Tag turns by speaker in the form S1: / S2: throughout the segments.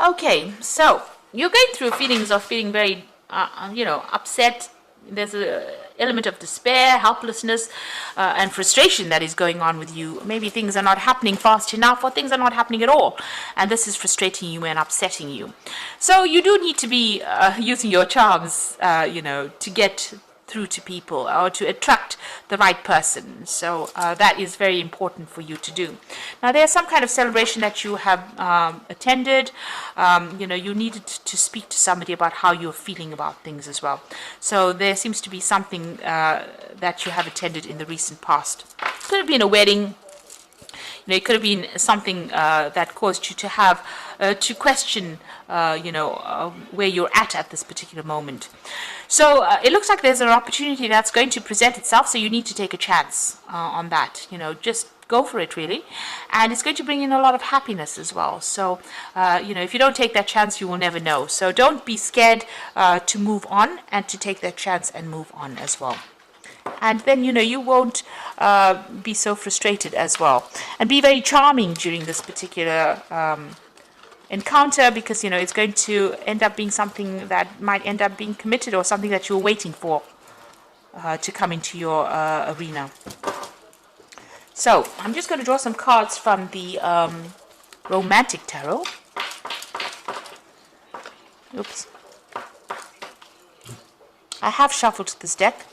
S1: Okay, so you're going through feelings of feeling very, upset. There's a element of despair, helplessness, and frustration that is going on with you. Maybe things are not happening fast enough, or things are not happening at all, and this is frustrating you and upsetting you. So you do need to be using your charms, to get through to people or to attract the right person. So that is very important for you to do. Now, there's some kind of celebration that you have attended. You needed to speak to somebody about how you're feeling about things as well. So there seems to be something that you have attended in the recent past. Could have been a wedding. It could have been something that caused you to have to question, where you're at this particular moment. So it looks like there's an opportunity that's going to present itself. So you need to take a chance on that. Just go for it, really, and it's going to bring in a lot of happiness as well. So if you don't take that chance, you will never know. So don't be scared to move on and to take that chance and move on as well. And then, you won't be so frustrated as well. And be very charming during this particular encounter, because, it's going to end up being something that might end up being committed, or something that you're waiting for to come into your arena. So I'm just going to draw some cards from the Romantic Tarot. Oops. I have shuffled this deck.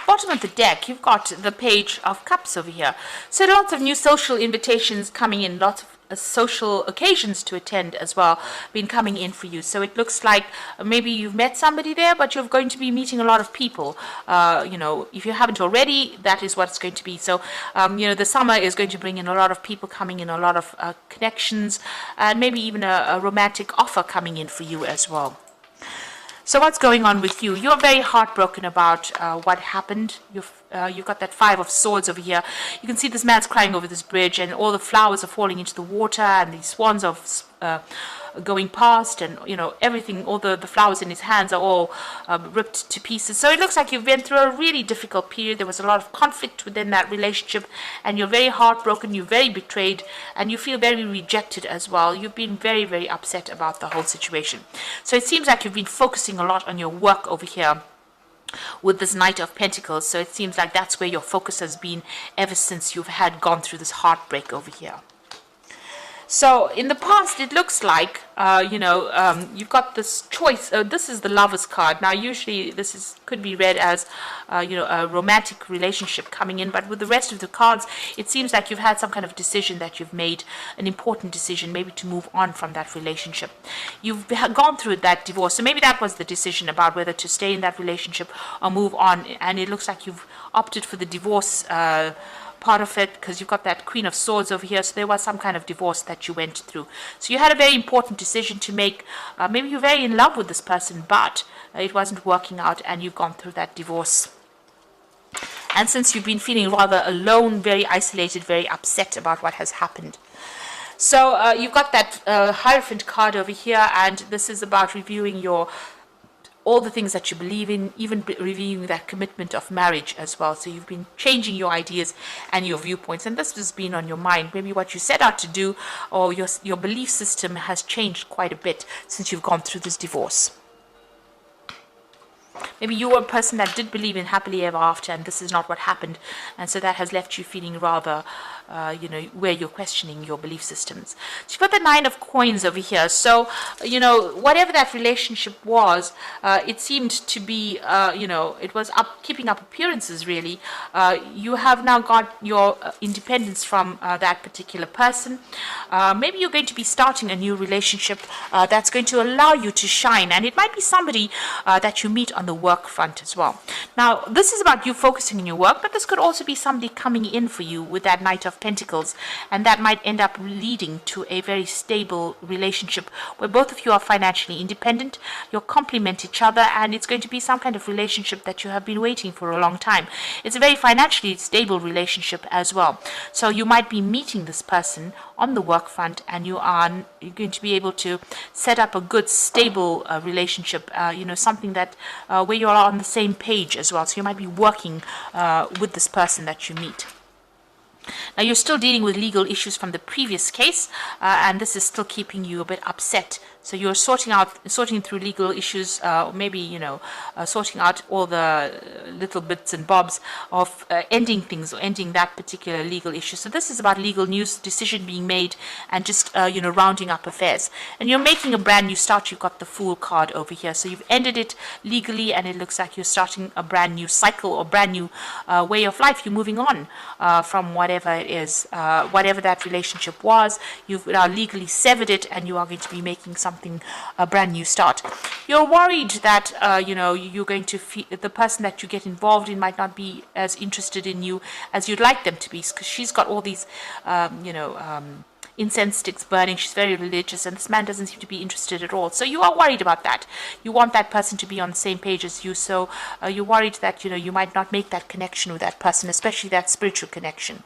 S1: Bottom of the deck, you've got the Page of Cups over here. So lots of new social invitations coming in, lots of social occasions to attend as well, been coming in for you. So it looks like maybe you've met somebody there, but you're going to be meeting a lot of people. If you haven't already, that is what it's going to be. So, the summer is going to bring in a lot of people coming in, a lot of connections, and maybe even a romantic offer coming in for you as well. So what's going on with you? You're very heartbroken about what happened. You've got that Five of Swords over here. You can see this man's crying over this bridge, and all the flowers are falling into the water, and these swans are going past, and everything, all the flowers in his hands are all ripped to pieces. So it looks like you've been through a really difficult period. There was a lot of conflict within that relationship, and you're very heartbroken, you're very betrayed, and you feel very rejected as well. You've been very, very upset about the whole situation. So it seems like you've been focusing a lot on your work over here with this Knight of Pentacles. So it seems like that's where your focus has been ever since you've gone through this heartbreak over here. So in the past, it looks like, you've got this choice. This is the Lover's card. Now, usually this could be read as, a romantic relationship coming in. But with the rest of the cards, it seems like you've had some kind of decision that you've made, an important decision, maybe to move on from that relationship. You've gone through that divorce. So maybe that was the decision about whether to stay in that relationship or move on. And it looks like you've opted for the divorce part of it, because you've got that Queen of Swords over here. So there was some kind of divorce that you went through. So you had a very important decision to make. Maybe you're very in love with this person, but it wasn't working out, and you've gone through that divorce. And since you've been feeling rather alone, very isolated, very upset about what has happened. So you've got that Hierophant card over here, and this is about reviewing all the things that you believe in, even reviewing that commitment of marriage as well. So you've been changing your ideas and your viewpoints, and this has been on your mind. Maybe what you set out to do, or your belief system has changed quite a bit since you've gone through this divorce. Maybe you were a person that did believe in happily ever after, and this is not what happened, and so that has left you feeling rather, where you're questioning your belief systems. So you've got the Nine of Coins over here. So, whatever that relationship was, it seemed to be, it was keeping up appearances, really. You have now got your independence from that particular person. Maybe you're going to be starting a new relationship that's going to allow you to shine, and it might be somebody that you meet on the work front as well. Now, this is about you focusing on your work, but this could also be somebody coming in for you with that Knight of Pentacles, and that might end up leading to a very stable relationship where both of you are financially independent, you'll complement each other, and it's going to be some kind of relationship that you have been waiting for a long time. It's a very financially stable relationship as well. So you might be meeting this person on the work front, and you're going to be able to set up a good stable relationship, something that where you are on the same page as well. So you might be working with this person that you meet. Now, you're still dealing with legal issues from the previous case, and this is still keeping you a bit upset. So you're sorting through legal issues, maybe, sorting out all the little bits and bobs of ending things or ending that particular legal issue. So this is about legal news, decision being made, and just, rounding up affairs. And you're making a brand new start. You've got the Fool card over here. So you've ended it legally, and it looks like you're starting a brand new cycle or brand new way of life. You're moving on from whatever it is, whatever that relationship was. You've now legally severed it, and you are going to be making a brand new start. You're worried that you're going to feel the person that you get involved in might not be as interested in you as you'd like them to be, because she's got all these incense sticks burning. She's very religious, and this man doesn't seem to be interested at all. So you are worried about that. You want that person to be on the same page as you. So you're worried that you might not make that connection with that person, especially that spiritual connection.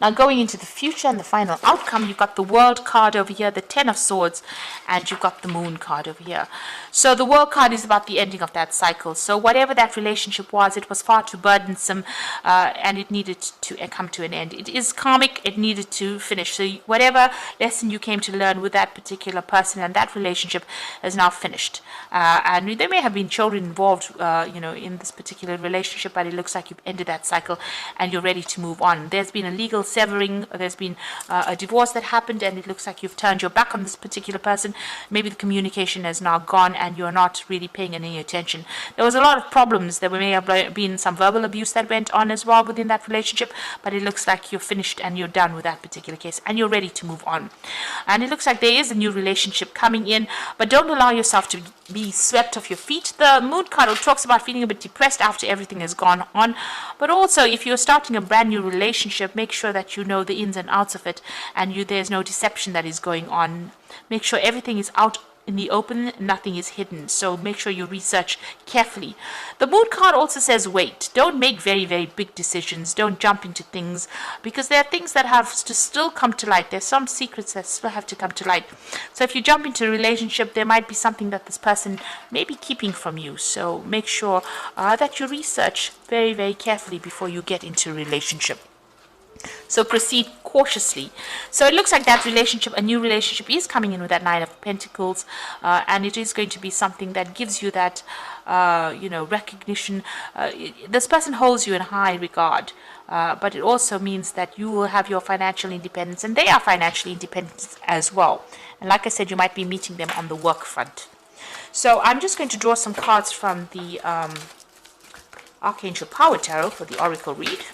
S1: Now, going into the future and the final outcome, you've got the World card over here, the Ten of Swords, and you've got the Moon card over here. So the World card is about the ending of that cycle. So whatever that relationship was, it was far too burdensome, and it needed to come to an end. It is karmic. It needed to finish. So whatever lesson you came to learn with that particular person and that relationship is now finished. And there may have been children involved, in this particular relationship, but it looks like you've ended that cycle and you're ready to move on. There's been a legal severing, there's been a divorce that happened, and it looks like you've turned your back on this particular person. Maybe the communication is now gone and you're not really paying any attention. There was a lot of problems. There may have been some verbal abuse that went on as well within that relationship, but it looks like you're finished and you're done with that particular case and you're ready to move on. And it looks like there is a new relationship coming in, but don't allow yourself to be swept off your feet. The Moon card talks about feeling a bit depressed after everything has gone on, but also if you're starting a brand new relationship, make sure that you know the ins and outs of it, and there's no deception that is going on. Make sure everything is out in the open, nothing is hidden. So make sure you research carefully. The Moon card also says wait. Don't make very, very big decisions. Don't jump into things, because there are things that have to still come to light. There's some secrets that still have to come to light. So if you jump into a relationship, there might be something that this person may be keeping from you. So make sure that you research very, very carefully before you get into a relationship. So proceed cautiously. So it looks like that relationship, a new relationship, is coming in with that Nine of Pentacles, and it is going to be something that gives you that, recognition. This person holds you in high regard, but it also means that you will have your financial independence, and they are financially independent as well. And like I said, you might be meeting them on the work front. So I'm just going to draw some cards from the Archangel Power Tarot for the Oracle read.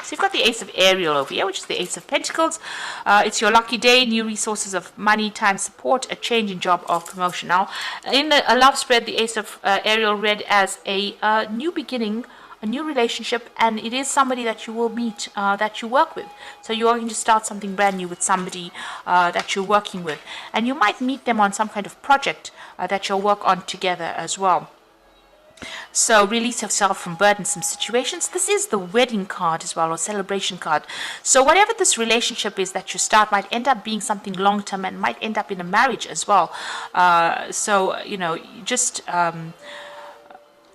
S1: So you've got the Ace of Ariel over here, which is the Ace of Pentacles. It's your lucky day, new resources of money, time, support, a change in job or promotion. Now, in a love spread, the Ace of Ariel read as a new beginning, a new relationship, and it is somebody that you will meet, that you work with. So you are going to start something brand new with somebody that you're working with. And you might meet them on some kind of project that you'll work on together as well. So release yourself from burdensome situations. This is the wedding card as well, or celebration card. So whatever this relationship is that you start might end up being something long-term and might end up in a marriage as well. And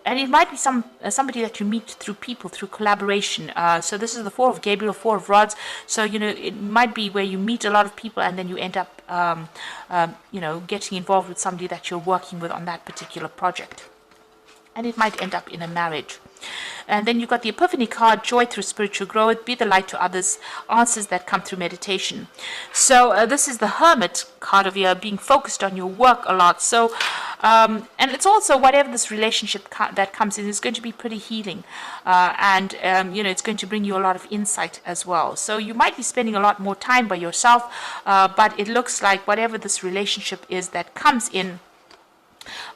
S1: it might be somebody that you meet through people, through collaboration. So this is the Four of Gabriel, Four of Rods. So, it might be where you meet a lot of people and then you end up, getting involved with somebody that you're working with on that particular project. And it might end up in a marriage. And then you've got the Epiphany card, joy through spiritual growth, be the light to others, answers that come through meditation. So this is the Hermit card of here, being focused on your work a lot. So, and it's also whatever this relationship that comes in is going to be pretty healing. It's going to bring you a lot of insight as well. So you might be spending a lot more time by yourself, but it looks like whatever this relationship is that comes in,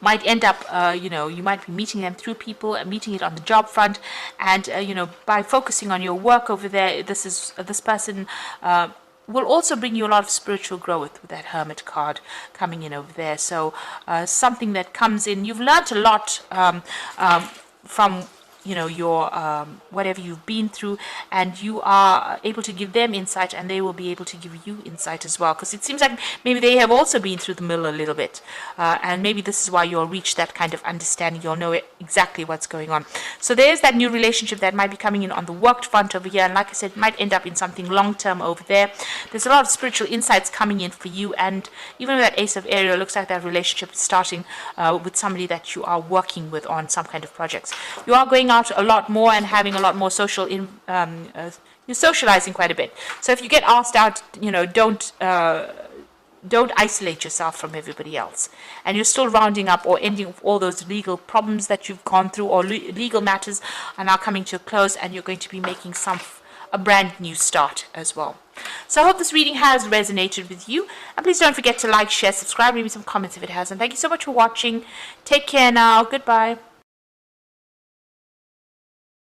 S1: might end up, you might be meeting them through people and meeting it on the job front, and by focusing on your work over there, this person will also bring you a lot of spiritual growth with that Hermit card coming in over there. So something that comes in, you've learned a lot from your whatever you've been through, and you are able to give them insight, and they will be able to give you insight as well, because it seems like maybe they have also been through the mill a little bit, and maybe this is why you'll reach that kind of understanding. You'll know exactly what's going on. So there's that new relationship that might be coming in on the work front over here, and like I said, it might end up in something long-term over there. There's a lot of spiritual insights coming in for you, and even with that Ace of Ariel, it looks like that relationship is starting with somebody that you are working with on some kind of projects. You are going out a lot more and having a lot more social you're socializing quite a bit. So if you get asked out, don't isolate yourself from everybody else, and you're still rounding up or ending all those legal problems that you've gone through, or legal matters are now coming to a close, and you're going to be making a brand new start as well. So I hope this reading has resonated with you, and please don't forget to like, share, subscribe, leave me some comments if it has, and thank you so much for watching. Take care now. Goodbye.